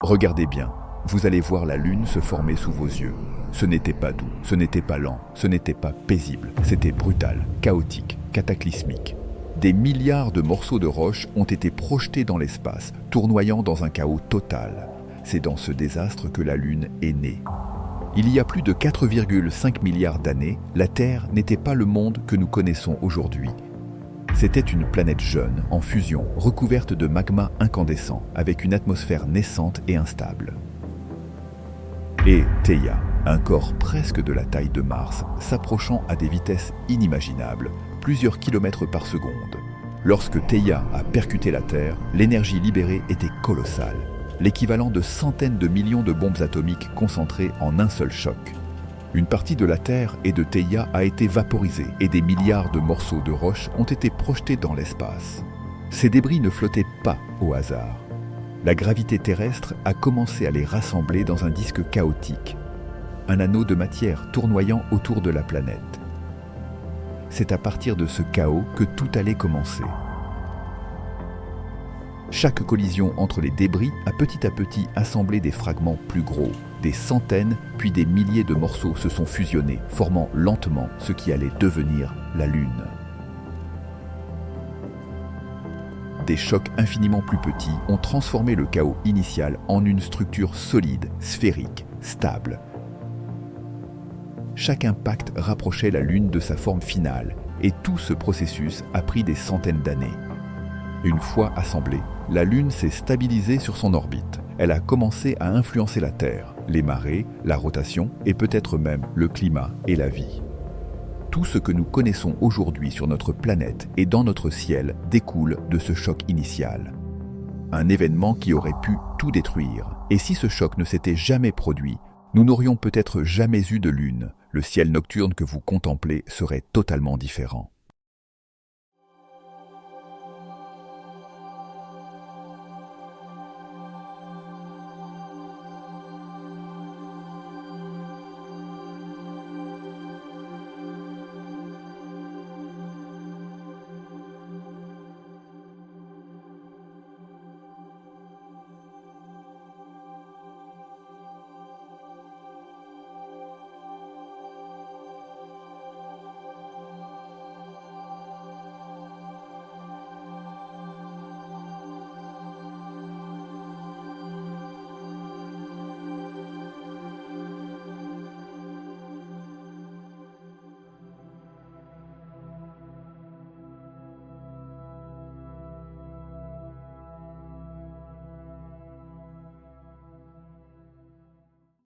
Regardez bien, vous allez voir la Lune se former sous vos yeux. Ce n'était pas doux, ce n'était pas lent, ce n'était pas paisible, c'était brutal, chaotique, cataclysmique. Des milliards de morceaux de roche ont été projetés dans l'espace, tournoyant dans un chaos total. C'est dans ce désastre que la Lune est née. Il y a plus de 4,5 milliards d'années, la Terre n'était pas le monde que nous connaissons aujourd'hui. C'était une planète jeune, en fusion, recouverte de magma incandescent, avec une atmosphère naissante et instable. Et Theia, un corps presque de la taille de Mars, s'approchant à des vitesses inimaginables, plusieurs kilomètres par seconde. Lorsque Theia a percuté la Terre, l'énergie libérée était colossale, l'équivalent de centaines de millions de bombes atomiques concentrées en un seul choc. Une partie de la Terre et de Theia a été vaporisée et des milliards de morceaux de roche ont été projetés dans l'espace. Ces débris ne flottaient pas au hasard. La gravité terrestre a commencé à les rassembler dans un disque chaotique, un anneau de matière tournoyant autour de la planète. C'est à partir de ce chaos que tout allait commencer. Chaque collision entre les débris a petit à petit assemblé des fragments plus gros. Des centaines, puis des milliers de morceaux se sont fusionnés, formant lentement ce qui allait devenir la Lune. Des chocs infiniment plus petits ont transformé le chaos initial en une structure solide, sphérique, stable. Chaque impact rapprochait la Lune de sa forme finale, et tout ce processus a pris des centaines d'années. Une fois assemblée, la Lune s'est stabilisée sur son orbite. Elle a commencé à influencer la Terre, les marées, la rotation et peut-être même le climat et la vie. Tout ce que nous connaissons aujourd'hui sur notre planète et dans notre ciel découle de ce choc initial. Un événement qui aurait pu tout détruire. Et si ce choc ne s'était jamais produit, nous n'aurions peut-être jamais eu de Lune. Le ciel nocturne que vous contemplez serait totalement différent.